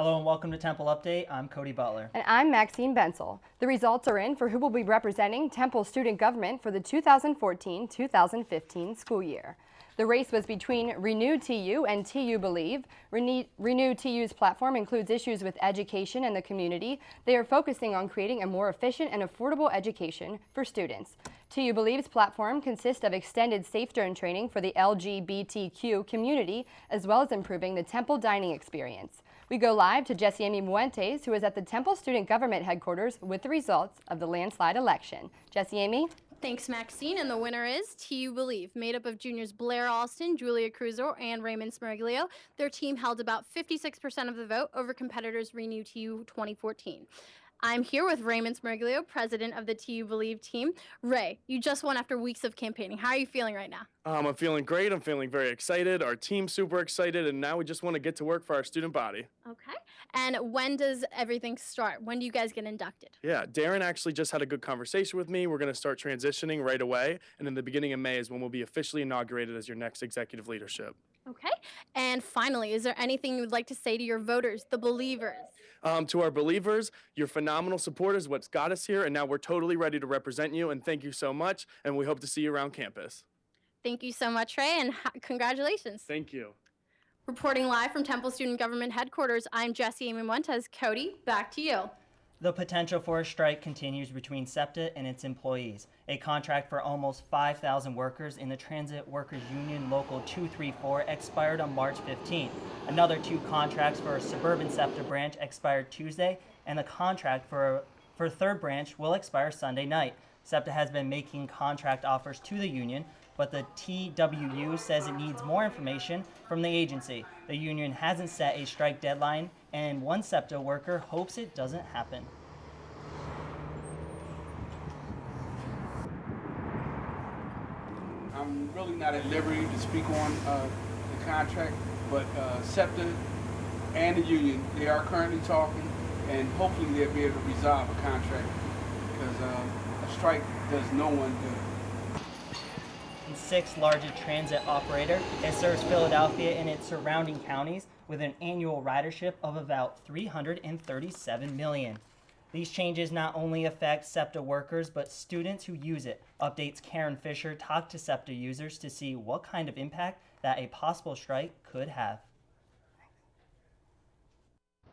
Hello and welcome to Temple Update. I'm Cody Butler. And I'm Maxine Bentzel. The results are in for who will be representing Temple student government for the 2014-2015 school year. The race was between Renew TU and TU Believe. Renew TU's platform includes issues with education and the community. They are focusing on creating a more efficient and affordable education for students. TU Believe's platform consists of extended safe zone training for the LGBTQ community, as well as improving the Temple dining experience. We go live to Jeseamy Muentes, who is at the Temple Student Government Headquarters with the results of the landslide election. Jeseamy? Thanks, Maxine, and the winner is TU Believe, made up of juniors Blair Alston, Julia Cruzo, and Raymond Smeriglio. Their team held about 56% of the vote over competitors Renew TU 2014. I'm here with Raymond Smeriglio, president of the TU Believe team. Ray, you just won after weeks of campaigning. How are you feeling right now? I'm feeling great. I'm feeling very excited. Our team's super excited, and now we just want to get to work for our student body. Okay. And when does everything start? When do you guys get inducted? Yeah, Darren actually just had a good conversation with me. We're going to start transitioning right away, and in the beginning of May is when we'll be officially inaugurated as your next executive leadership. Okay. And finally, is there anything you would like to say to your voters, the believers? To our believers, your phenomenal support is what's got us here, and now we're totally ready to represent you, and thank you so much, and we hope to see you around campus. Thank you so much, Ray, and congratulations. Thank you. Reporting live from Temple Student Government Headquarters, I'm Jeseamy Muentes. Cody, back to you. The potential for a strike continues between SEPTA and its employees. A contract for almost 5,000 workers in the Transit Workers Union Local 234 expired on March 15th. Another 2 contracts for a suburban SEPTA branch expired Tuesday, and the contract for a third branch will expire Sunday night. SEPTA has been making contract offers to the union, but the TWU says it needs more information from the agency. The union hasn't set a strike deadline, and one SEPTA worker hopes it doesn't happen. I'm really not at liberty to speak on the contract, but SEPTA and the union, they are currently talking, and hopefully they'll be able to resolve a contract, because a strike does no one good. The 6th largest transit operator, it serves Philadelphia and its surrounding counties with an annual ridership of about 337 million. These changes not only affect SEPTA workers, but students who use it. Updates Karen Fisher talked to SEPTA users to see what kind of impact that a possible strike could have.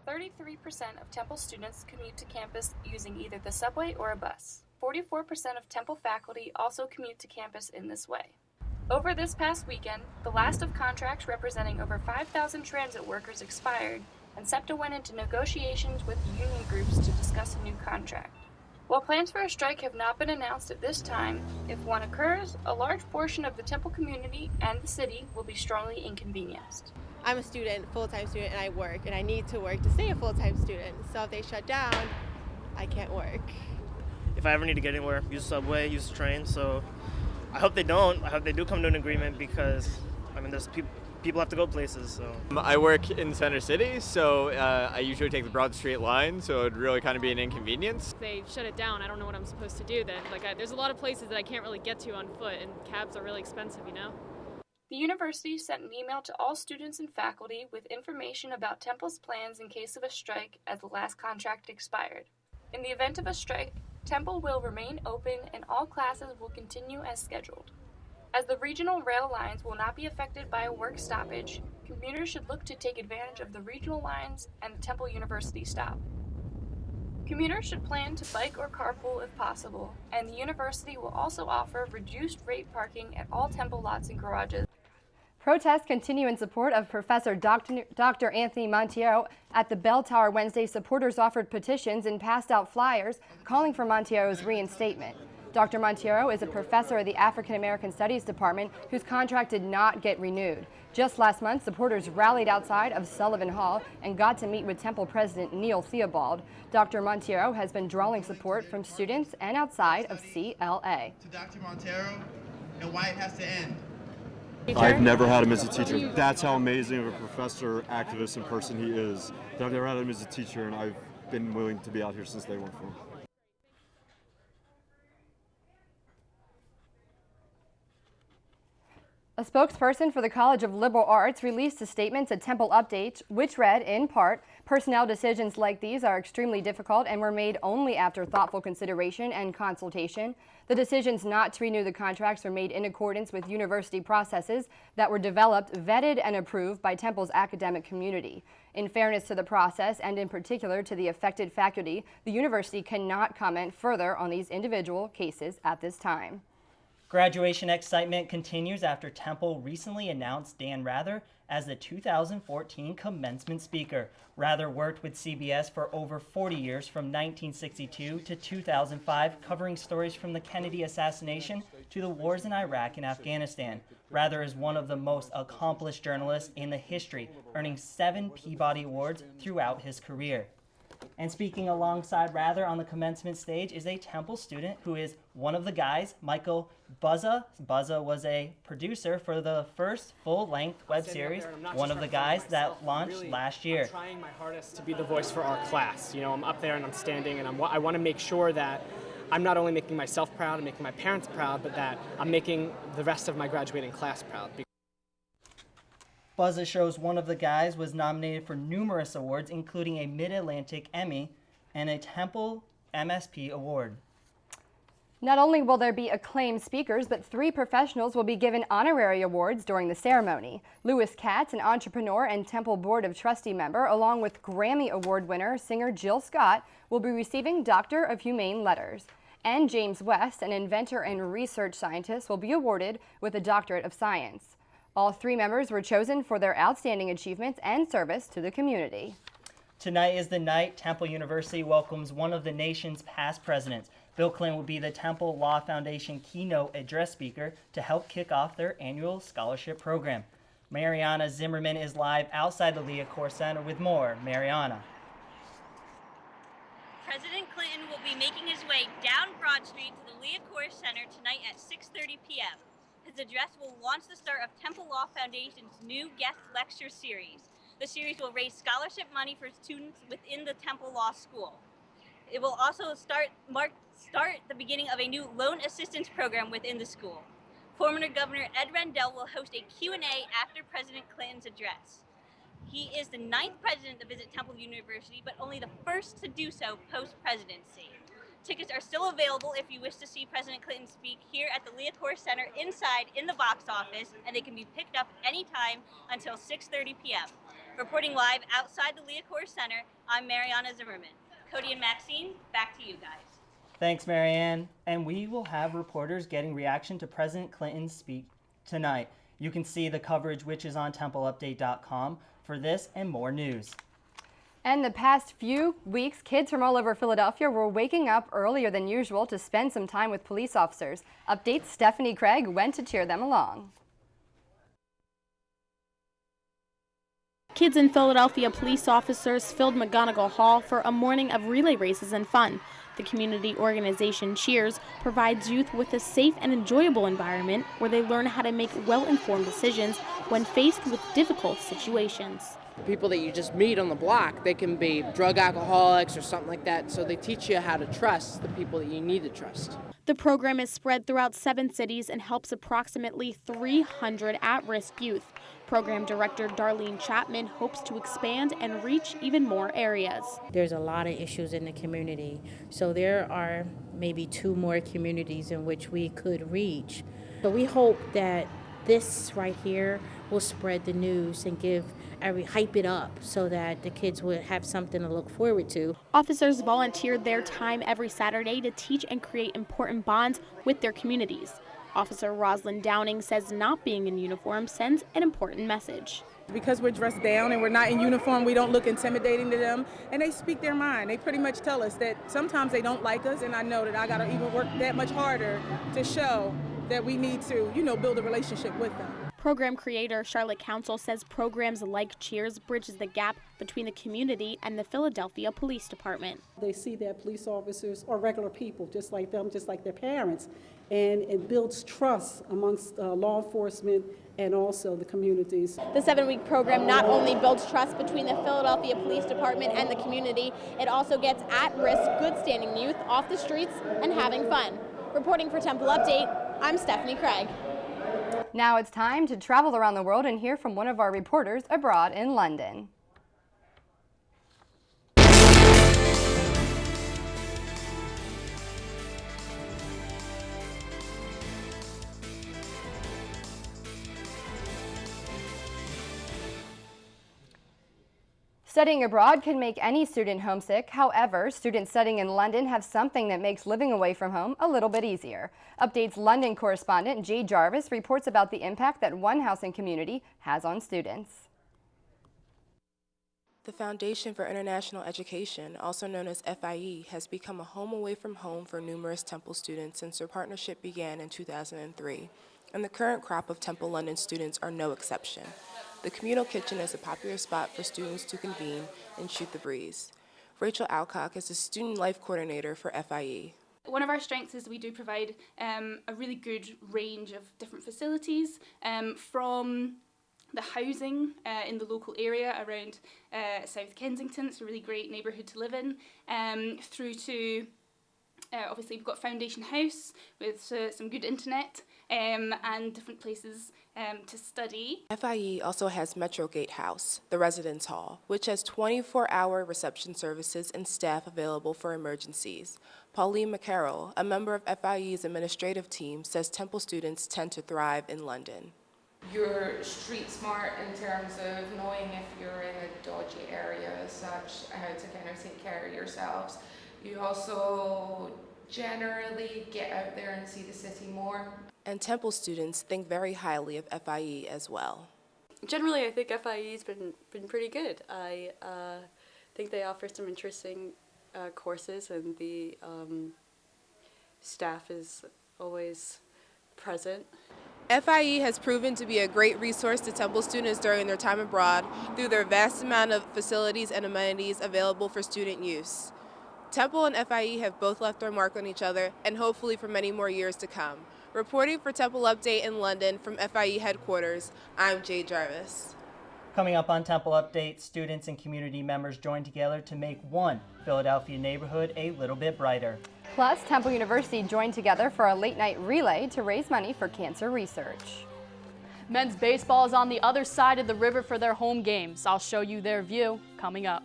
33% of Temple students commute to campus using either the subway or a bus. 44% of Temple faculty also commute to campus in this way. Over this past weekend, the last of contracts representing over 5,000 transit workers expired, and SEPTA went into negotiations with union groups to discuss a new contract. While plans for a strike have not been announced at this time, if one occurs, a large portion of the Temple community and the city will be strongly inconvenienced. I'm a student, full-time student, and I work, and I need to work to stay a full-time student. So if they shut down, I can't work. If I ever need to get anywhere, use the subway, use the train. So I hope they don't. I hope they do come to an agreement, because there's people have to go places. So I work in Center City, so I usually take the Broad Street line, so it'd really kind of be an inconvenience. If they shut it down, I don't know what I'm supposed to do then. There's a lot of places that I can't really get to on foot, and cabs are really expensive, you know? The university sent an email to all students and faculty with information about Temple's plans in case of a strike, as the last contract expired. In the event of a strike, Temple will remain open and all classes will continue as scheduled. As the regional rail lines will not be affected by a work stoppage, commuters should look to take advantage of the regional lines and the Temple University stop. Commuters should plan to bike or carpool if possible, and the university will also offer reduced rate parking at all Temple lots and garages. Protests continue in support of Professor Dr. Anthony Montiero. At the Bell Tower Wednesday, supporters offered petitions and passed out flyers calling for Montiero's reinstatement. Dr. Montiero is a professor of the African American Studies Department whose contract did not get renewed. Just last month, supporters rallied outside of Sullivan Hall and got to meet with Temple President Neil Theobald. Dr. Montiero has been drawing support from students and outside of CLA. To Dr. Montiero and why it has to end. I've never had him as a teacher. That's how amazing of a professor, activist, and person he is. I've never had him as a teacher, and I've been willing to be out here since day one for him. A spokesperson for the College of Liberal Arts released a statement to Temple Update, which read, in part, personnel decisions like these are extremely difficult and were made only after thoughtful consideration and consultation. The decisions not to renew the contracts were made in accordance with university processes that were developed, vetted, and approved by Temple's academic community. In fairness to the process, and in particular to the affected faculty, the university cannot comment further on these individual cases at this time. Graduation excitement continues after Temple recently announced Dan Rather as the 2014 commencement speaker. Rather worked with CBS for over 40 years from 1962 to 2005, covering stories from the Kennedy assassination to the wars in Iraq and Afghanistan. Rather is one of the most accomplished journalists in the history, earning 7 Peabody Awards throughout his career. And speaking alongside Rather on the commencement stage is a Temple student who is one of the guys, Michael Buzsa. Buzsa was a producer for the first full-length web series, one of the guys that launched last year. I'm trying my hardest to be the voice for our class. You know, I'm up there and I'm standing, and I want to make sure that I'm not only making myself proud and making my parents proud, but that I'm making the rest of my graduating class proud. Buzsa shows one of the guys was nominated for numerous awards, including a Mid-Atlantic Emmy and a Temple MSP Award. Not only will there be acclaimed speakers, but 3 professionals will be given honorary awards during the ceremony. Lewis Katz, an entrepreneur and Temple Board of Trustee member, along with Grammy Award winner singer Jill Scott, will be receiving Doctor of Humane Letters. And James West, an inventor and research scientist, will be awarded with a Doctorate of Science. All 3 members were chosen for their outstanding achievements and service to the community. Tonight is the night Temple University welcomes one of the nation's past presidents. Bill Clinton will be the Temple Law Foundation keynote address speaker to help kick off their annual scholarship program. Marianna Zimmerman is live outside the Leacourt Center with more. Marianna. President Clinton will be making his way down Broad Street to the Leacourt Center tonight at 6:30 p.m. His address will launch the start of Temple Law Foundation's new guest lecture series. The series will raise scholarship money for students within the Temple Law School. It will also start the beginning of a new loan assistance program within the school. Former Governor Ed Rendell will host a Q&A after President Clinton's address. He is the 9th president to visit Temple University, but only the first to do so post-presidency. Tickets are still available if you wish to see President Clinton speak here at the Leacourt Center inside in the box office, and they can be picked up anytime until 6:30 p.m. Reporting live outside the Leacourt Center, I'm Marianna Zimmerman. Cody and Maxine, back to you guys. Thanks, Marianne. And we will have reporters getting reaction to President Clinton's speech tonight. You can see the coverage, which is on TempleUpdate.com, for this and more news. And the past few weeks, kids from all over Philadelphia were waking up earlier than usual to spend some time with police officers. Update's Stephanie Craig went to cheer them along. Kids in Philadelphia police officers filled McGonigal Hall for a morning of relay races and fun. The community organization Cheers provides youth with a safe and enjoyable environment where they learn how to make well-informed decisions when faced with difficult situations. People that you just meet on the block, they can be drug alcoholics or something like that, so they teach you how to trust the people that you need to trust. The program is spread throughout 7 cities and helps approximately 300 at-risk youth. Program Director Darlene Chapman hopes to expand and reach even more areas. There's a lot of issues in the community, so there are maybe 2 more communities in which we could reach. So we hope that this right here will spread the news and hype it up so that the kids would have something to look forward to. Officers volunteered their time every Saturday to teach and create important bonds with their communities. Officer Rosalind Downing says not being in uniform sends an important message. Because we're dressed down and we're not in uniform, we don't look intimidating to them, and they speak their mind. They pretty much tell us that sometimes they don't like us, and I know that I gotta even work that much harder to show that we need to, build a relationship with them. Program creator Charlotte Council says programs like Cheers bridges the gap between the community and the Philadelphia Police Department. They see that police officers are regular people, just like them, just like their parents, and it builds trust amongst law enforcement and also the communities. The 7-week program not only builds trust between the Philadelphia Police Department and the community, it also gets at-risk, good-standing youth off the streets and having fun. Reporting for Temple Update, I'm Stephanie Craig. Now it's time to travel around the world and hear from one of our reporters abroad in London. Studying abroad can make any student homesick. However, students studying in London have something that makes living away from home a little bit easier. Update's London correspondent Jade Jarvis reports about the impact that one housing community has on students. The Foundation for International Education, also known as FIE, has become a home away from home for numerous Temple students since their partnership began in 2003. And the current crop of Temple London students are no exception. The communal kitchen is a popular spot for students to convene and shoot the breeze. Rachel Alcock is the Student Life Coordinator for FIE. One of our strengths is we do provide a really good range of different facilities, from the housing in the local area around South Kensington. It's a really great neighbourhood to live in, through to obviously we've got Foundation House with some good internet and different places to study. FIE also has Metrogate House, the residence hall, which has 24-hour reception services and staff available for emergencies. Pauline McCarroll, a member of FIE's administrative team, says Temple students tend to thrive in London. You're street smart in terms of knowing if you're in a dodgy area as such, how to kind of take care of yourselves. You also generally get out there and see the city more. And Temple students think very highly of FIE as well. Generally, I think FIE's been pretty good. I think they offer some interesting courses, and the staff is always present. FIE has proven to be a great resource to Temple students during their time abroad through their vast amount of facilities and amenities available for student use. Temple and FIE have both left their mark on each other, and hopefully for many more years to come. Reporting for Temple Update in London from FIE headquarters, I'm Jade Jarvis. Coming up on Temple Update, students and community members join together to make one Philadelphia neighborhood a little bit brighter. Plus, Temple University joined together for a late-night relay to raise money for cancer research. Men's baseball is on the other side of the river for their home games. I'll show you their view coming up.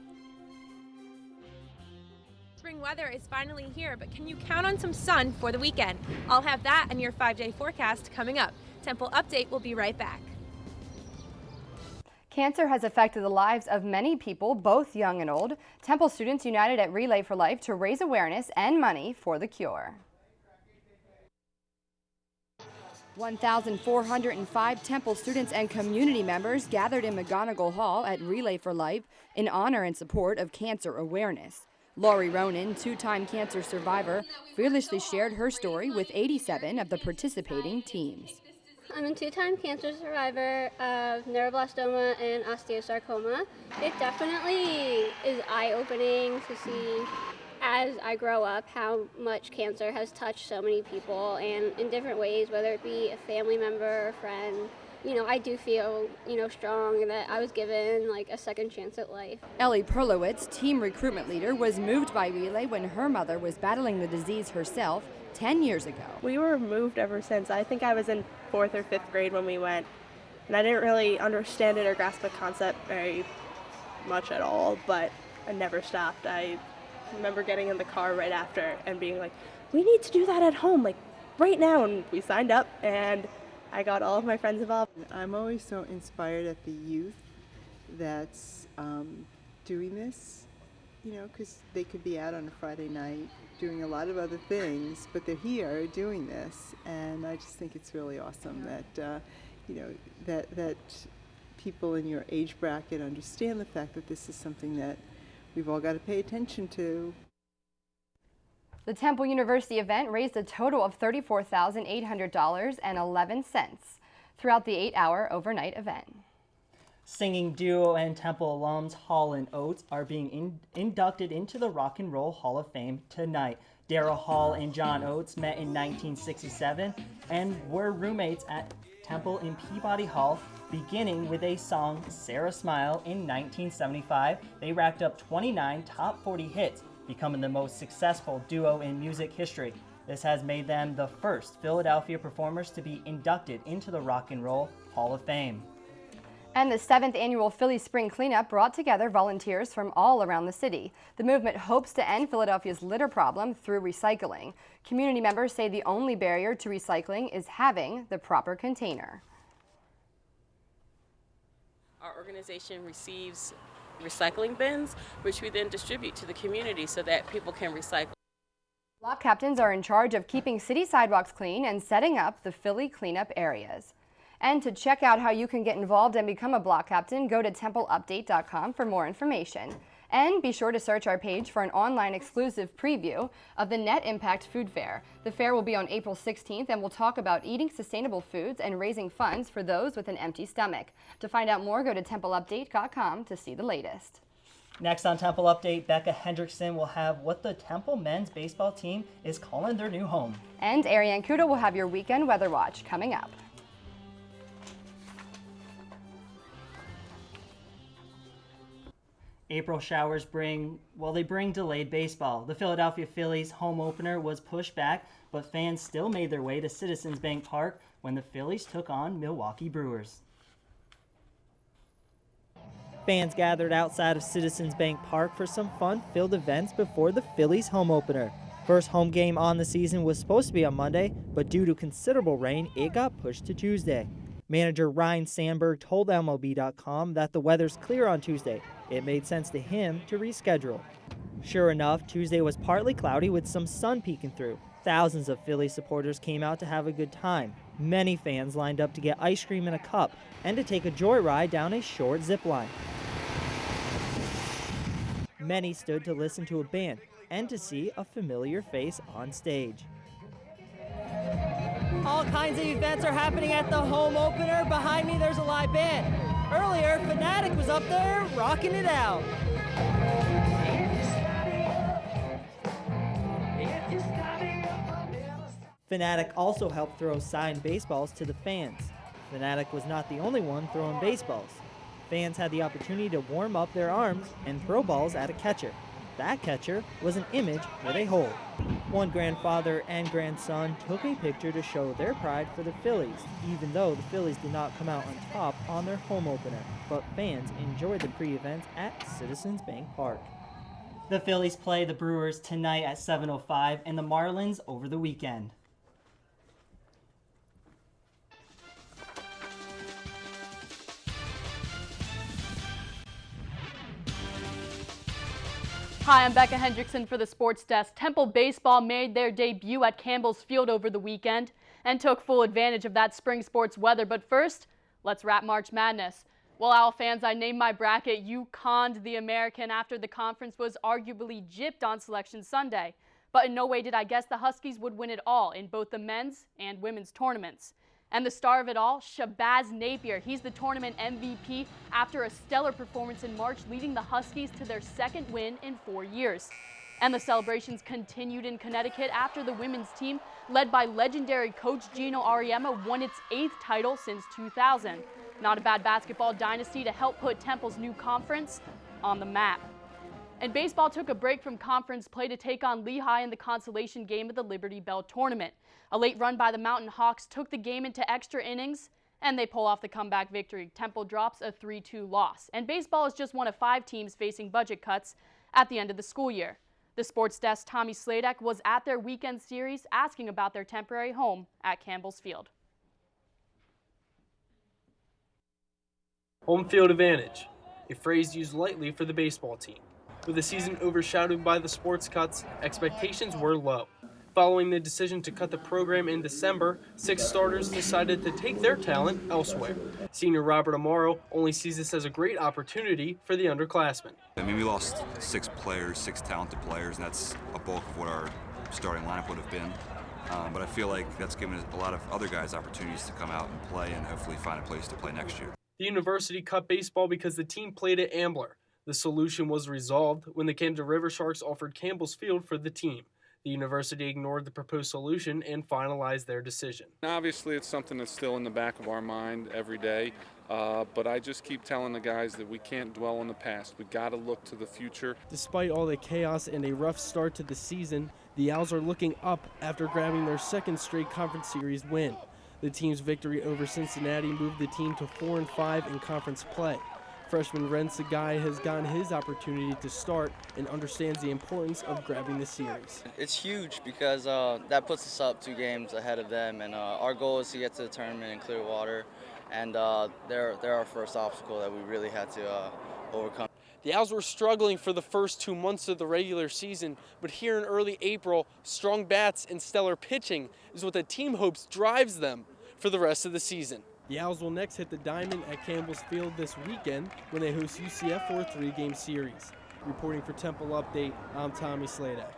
Spring weather is finally here, but can you count on some sun for the weekend? I'll have that and your 5-day forecast coming up. Temple Update will be right back. Cancer has affected the lives of many people, both young and old. Temple students united at Relay for Life to raise awareness and money for the cure. 1,405 Temple students and community members gathered in McGonigal Hall at Relay for Life in honor and support of cancer awareness. Laurie Ronan, two-time cancer survivor, fearlessly shared her story with 87 of the participating teams. I'm a two-time cancer survivor of neuroblastoma and osteosarcoma. It definitely is eye-opening to see, as I grow up, how much cancer has touched so many people, and in different ways, whether it be a family member or a friend. You know, I do feel, strong and that I was given, a second chance at life. Ellie Perlowitz, team recruitment leader, was moved by Relay when her mother was battling the disease herself 10 years ago. We were moved ever since. I think I was in 4th or 5th grade when we went, and I didn't really understand it or grasp the concept very much at all, but I never stopped. I remember getting in the car right after and being like, we need to do that at home, right now, and we signed up, and I got all of my friends involved. I'm always so inspired at the youth that's doing this, because they could be out on a Friday night doing a lot of other things, but they're here doing this, and I just think it's really awesome that, that people in your age bracket understand the fact that this is something that we've all got to pay attention to. The Temple University event raised a total of $34,800.11 throughout the 8-hour overnight event. Singing duo and Temple alums Hall & Oates are being inducted into the Rock and Roll Hall of Fame tonight. Daryl Hall and John Oates met in 1967 and were roommates at Temple in Peabody Hall, beginning with a song, Sarah Smile, in 1975. They racked up 29 top 40 hits, becoming the most successful duo in music history. This has made them the first Philadelphia performers to be inducted into the Rock and Roll Hall of Fame. And the 7th annual Phillies Spring Cleanup brought together volunteers from all around the city. The movement hopes to end Philadelphia's litter problem through recycling. Community members say the only barrier to recycling is having the proper container. Our organization receives recycling bins, which we then distribute to the community so that people can recycle. Block captains are in charge of keeping city sidewalks clean and setting up the Philly cleanup areas. And to check out how you can get involved and become a block captain, go to templeupdate.com for more information. And be sure to search our page for an online exclusive preview of the Net Impact Food Fair. The fair will be on April 16th and will talk about eating sustainable foods and raising funds for those with an empty stomach. To find out more, go to templeupdate.com to see the latest. Next on Temple Update, Becca Hendrickson will have what the Temple men's baseball team is calling their new home. And Aryann Cuda will have your weekend weather watch coming up. April showers bring delayed baseball. The Philadelphia Phillies home opener was pushed back, but fans still made their way to Citizens Bank Park when the Phillies took on Milwaukee Brewers. Fans gathered outside of Citizens Bank Park for some fun-filled events before the Phillies home opener. First home game on the season was supposed to be on Monday, but due to considerable rain, it got pushed to Tuesday. Manager Ryan Sandberg told MLB.com that the weather's clear on Tuesday. It made sense to him to reschedule. Sure enough, Tuesday was partly cloudy with some sun peeking through. Thousands of Philly supporters came out to have a good time. Many fans lined up to get ice cream in a cup and to take a joyride down a short zip line. Many stood to listen to a band and to see a familiar face on stage. All kinds of events are happening at the home opener. Behind me, there's a live band. Earlier, Fanatic was up there rocking it out. Fanatic also helped throw signed baseballs to the fans. Fanatic was not the only one throwing baseballs. Fans had the opportunity to warm up their arms and throw balls at a catcher. That catcher was an image with a hole. One grandfather and grandson took a picture to show their pride for the Phillies, even though the Phillies did not come out on top on their home opener. But fans enjoyed the pre-event at Citizens Bank Park. The Phillies play the Brewers tonight at 7:05 and the Marlins over the weekend. Hi, I'm Becca Hendrickson for the Sports Desk. Temple baseball made their debut at Campbell's Field over the weekend and took full advantage of that spring sports weather. But first, let's wrap March Madness. Well, Owl fans, I named my bracket You Conned the American after the conference was arguably gypped on Selection Sunday. But in no way did I guess the Huskies would win it all in both the men's and women's tournaments. And the star of it all, Shabazz Napier. He's the tournament MVP after a stellar performance in March, leading the Huskies to their second win in 4 years. And the celebrations continued in Connecticut after the women's team, led by legendary coach Gino Auriemma, won its 8th title since 2000. Not a bad basketball dynasty to help put Temple's new conference on the map. And baseball took a break from conference play to take on Lehigh in the consolation game of the Liberty Bell tournament. A late run by the Mountain Hawks took the game into extra innings, and they pull off the comeback victory. Temple drops a 3-2 loss. And baseball is just one of 5 teams facing budget cuts at the end of the school year. The Sports Desk Tommy Sladek was at their weekend series asking about their temporary home at Campbell's Field. Home field advantage, a phrase used lightly for the baseball team. With the season overshadowed by the sports cuts, expectations were low. Following the decision to cut the program in December, 6 starters decided to take their talent elsewhere. Senior Robert Amaro only sees this as a great opportunity for the underclassmen. I mean, we lost 6 players, 6 talented players, and that's a bulk of what our starting lineup would have been. But I feel like that's given a lot of other guys opportunities to come out and play and hopefully find a place to play next year. The university cut baseball because the team played at Ambler. The solution was resolved when the Camden River Sharks offered Campbell's Field for the team. The university ignored the proposed solution and finalized their decision. Obviously, it's something that's still in the back of our mind every day, but I just keep telling the guys that we can't dwell on the past. We got to look to the future. Despite all the chaos and a rough start to the season, the Owls are looking up after grabbing their second straight conference series win. The team's victory over Cincinnati moved the team to 4-5 in conference play. Freshman Rebeccah has gotten his opportunity to start and understands the importance of grabbing the series. It's huge because that puts us up 2 games ahead of them, and our goal is to get to the tournament in Clearwater, and they're our first obstacle that we really had to overcome. The Owls were struggling for the first 2 months of the regular season, but here in early April, strong bats and stellar pitching is what the team hopes drives them for the rest of the season. The Owls will next hit the diamond at Campbell's Field this weekend when they host UCF for a 3-game series. Reporting for Temple Update, I'm Tommy Sladek.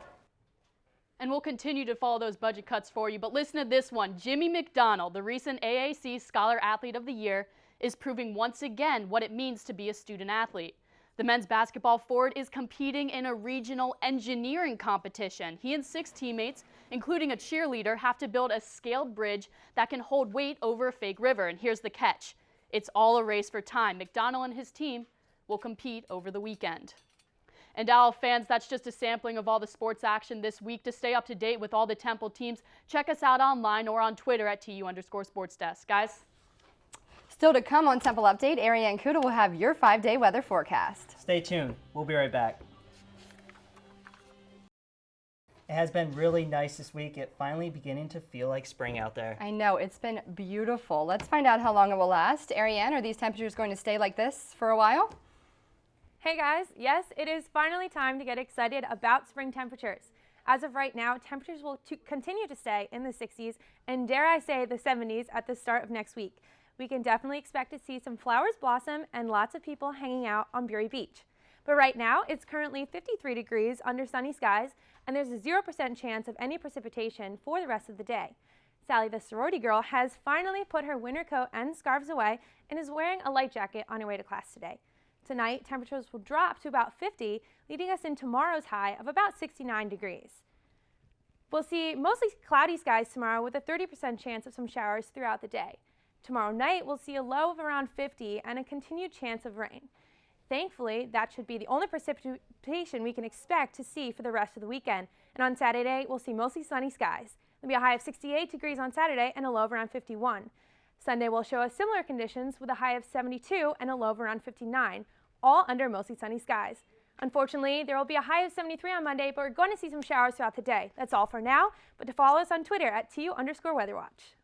And we'll continue to follow those budget cuts for you, but listen to this one. Jimmy McDonald, the recent AAC Scholar Athlete of the Year, is proving once again what it means to be a student athlete. The men's basketball forward is competing in a regional engineering competition. He and 6 teammates, including a cheerleader, have to build a scaled bridge that can hold weight over a fake river. And here's the catch. It's all a race for time. McDonald and his team will compete over the weekend. And Owl fans, that's just a sampling of all the sports action this week. To stay up to date with all the Temple teams, check us out online or on Twitter at @TU_SportsDesk. Guys? Still to come on Temple Update, Aryann and Cuda will have your 5-day weather forecast. Stay tuned. We'll be right back. It has been really nice this week. It finally beginning to feel like spring out there. I know, it's been beautiful. Let's find out how long it will last. Aryann, are these temperatures going to stay like this for a while? Hey guys, yes, it is finally time to get excited about spring temperatures. As of right now, temperatures will continue to stay in the 60s and dare I say the 70s at the start of next week. We can definitely expect to see some flowers blossom and lots of people hanging out on Bury Beach. But right now, it's currently 53 degrees under sunny skies, and there's a 0% chance of any precipitation for the rest of the day. Sally, the sorority girl, has finally put her winter coat and scarves away and is wearing a light jacket on her way to class today. Tonight, temperatures will drop to about 50, leading us in tomorrow's high of about 69 degrees. We'll see mostly cloudy skies tomorrow with a 30% chance of some showers throughout the day. Tomorrow night, we'll see a low of around 50 and a continued chance of rain. Thankfully, that should be the only precipitation we can expect to see for the rest of the weekend. And on Saturday, we'll see mostly sunny skies. There'll be a high of 68 degrees on Saturday and a low of around 51. Sunday will show us similar conditions with a high of 72 and a low of around 59, all under mostly sunny skies. Unfortunately, there will be a high of 73 on Monday, but we're going to see some showers throughout the day. That's all for now, but to follow us on Twitter at @TU_WeatherWatch.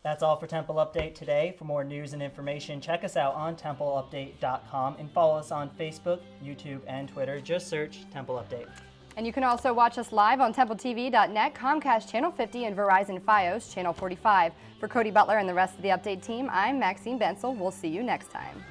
That's all for Temple Update today. For more news and information, check us out on TempleUpdate.com and follow us on Facebook, YouTube, and Twitter. Just search Temple Update. And you can also watch us live on TempleTV.net, Comcast Channel 50, and Verizon Fios Channel 45. For Cody, Butler, and the rest of the Update team, I'm Maxine Bentzel. We'll see you next time.